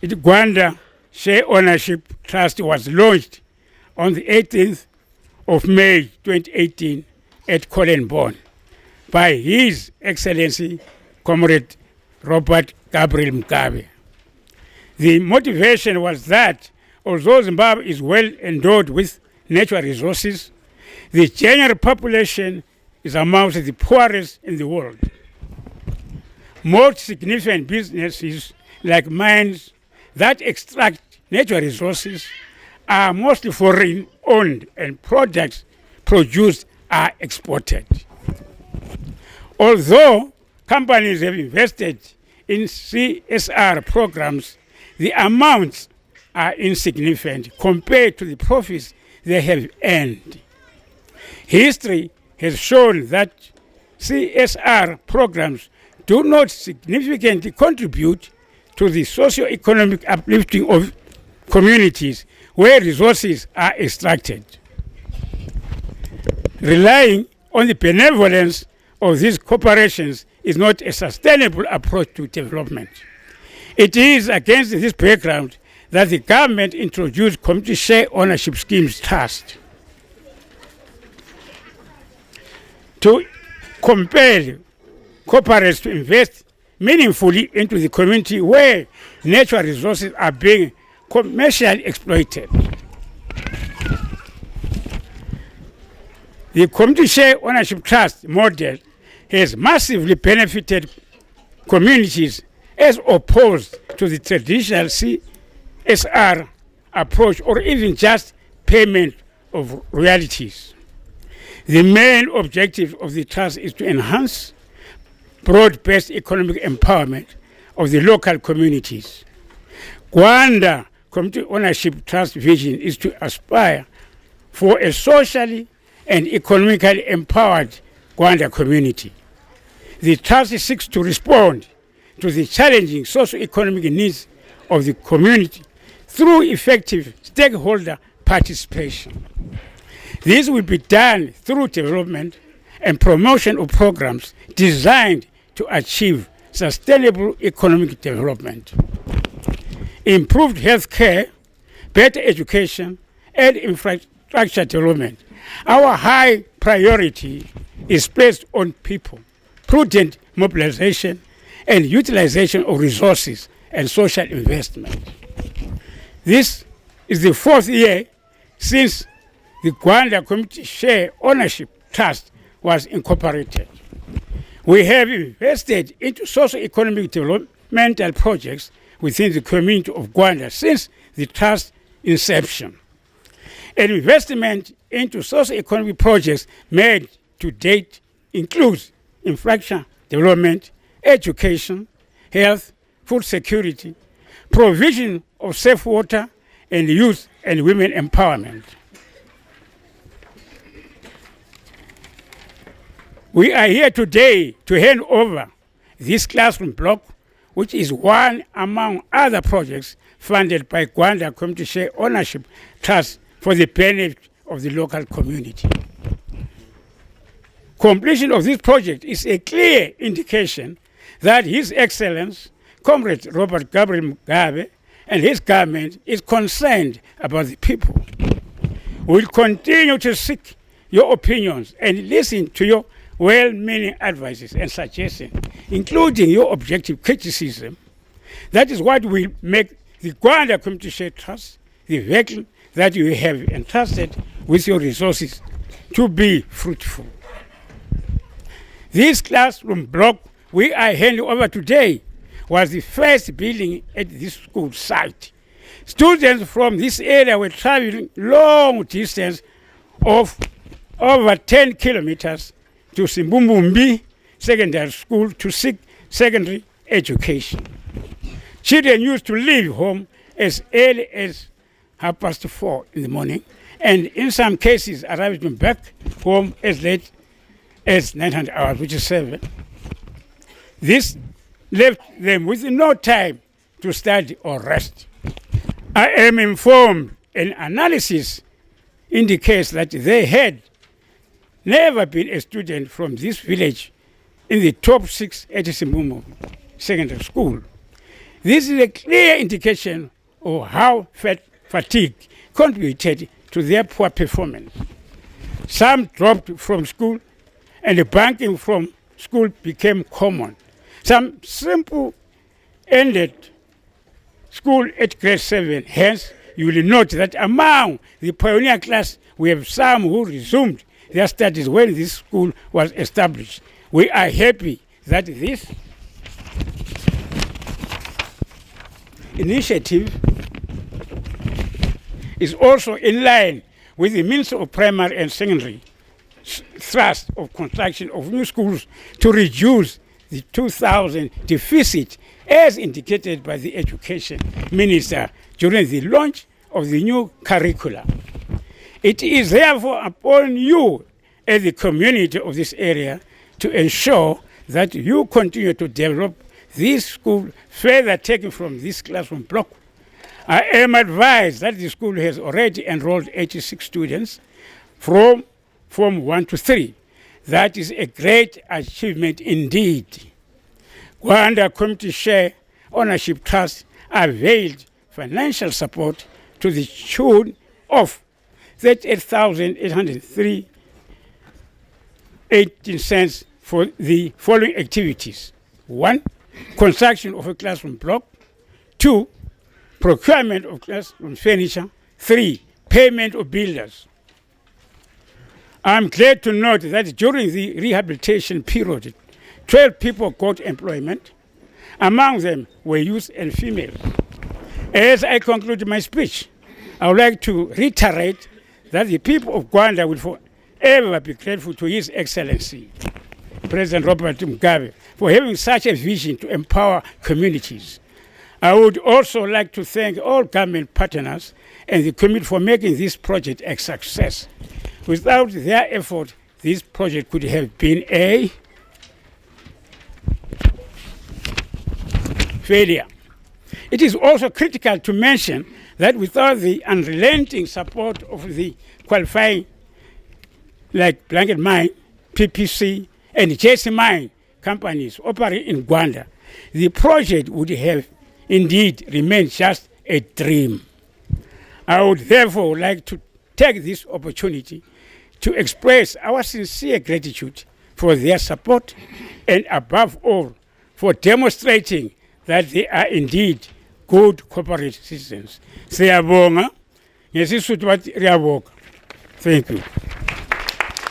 The Gwanda Share Ownership Trust was launched on the 18th of May 2018 at Collenborn by His Excellency Comrade Robert Gabriel Mugabe. The motivation was that although Zimbabwe is well endowed with natural resources, the general population is amongst the poorest in the world. Most significant businesses like mines that extract natural resources are mostly foreign-owned and products produced are exported. Although companies have invested in CSR programs, the amounts are insignificant compared to the profits they have earned. History has shown that CSR programs do not significantly contribute to the socio-economic uplifting of communities where resources are extracted. Relying on the benevolence of these corporations is not a sustainable approach to development. It is against this background that the government introduced community share ownership schemes trust to compel corporates to invest meaningfully into the community where natural resources are being commercially exploited. The community share ownership trust model has massively benefited communities as opposed to the traditional CSR approach or even just payment of royalties. The main objective of the trust is to enhance broad-based economic empowerment of the local communities. Gwanda Community Ownership Trust vision is to aspire for a socially and economically empowered Gwanda community. The trust seeks to respond to the challenging socio-economic needs of the community through effective stakeholder participation. This will be done through development and promotion of programs designed to achieve sustainable economic development. Improved health care, better education, and infrastructure development. Our high priority is placed on people, prudent mobilization, and utilization of resources and social investment. This is the 4th year since the Gwanda Community Share Ownership Trust was incorporated. We have invested into socio-economic developmental projects within the community of Gwanda since the trust inception. An investment into socio-economic projects made to date includes infrastructure development, education, health, food security, provision of safe water, and youth and women empowerment. We are here today to hand over this classroom block, which is one among other projects funded by Gwanda Community Share Ownership Trust for the benefit of the local community. Completion of this project is a clear indication that His Excellency Comrade Robert Gabriel Mugabe and his government is concerned about the people. We will continue to seek your opinions and listen to your well-meaning advices and suggestions, including your objective criticism. That is what will make the Gwanda Community Share Trust the vehicle that you have entrusted with your resources to be fruitful. This classroom block we are handing over today was the first building at this school site. Students from this area were traveling long distance of over 10 kilometers to Simbumbumbi Secondary School to seek secondary education. Children used to leave home as early as 4:30 in the morning, and in some cases arriving back home as late as 900 hours, which is 7. This left them with no time to study or rest. I am informed an analysis indicates that they had never been a student from this village in the top 6 at Simbumu Secondary School. This is a clear indication of how fatigue contributed to their poor performance. Some dropped from school, and the bunking from school became common. Some simple ended school at grade 7. Hence, you will note that among the pioneer class, we have some who resumed their studies when this school was established. We are happy that this initiative is also in line with the Ministry of Primary and Secondary thrust of construction of new schools to reduce the 2000 deficit as indicated by the Education Minister during the launch of the new curricula. It is therefore upon you as the community of this area to ensure that you continue to develop this school further taken from this classroom block. I am advised that the school has already enrolled 86 students from Form 1 to 3. That is a great achievement indeed. Gwanda Community Share Ownership Trust availed financial support to the tune of 38,803.18 cents for the following activities. 1. Construction of a classroom block. 2. Procurement of classroom furniture. 3. Payment of builders. I'm glad to note that during the rehabilitation period, 12 people got employment. Among them were youth and females. As I conclude my speech, I would like to reiterate that the people of Gwanda will forever be grateful to His Excellency, President Robert Mugabe, for having such a vision to empower communities. I would also like to thank all government partners and the committee for making this project a success. Without their effort, this project could have been a failure. It is also critical to mention that without the unrelenting support of the qualifying like Blanket Mine, PPC, and JC Mine companies operating in Gwanda, the project would have indeed remained just a dream. I would therefore like to take this opportunity to express our sincere gratitude for their support and above all for demonstrating that they are indeed good corporate citizens. Siyabonga, ngesisuthu bathi riyabonga. Thank you.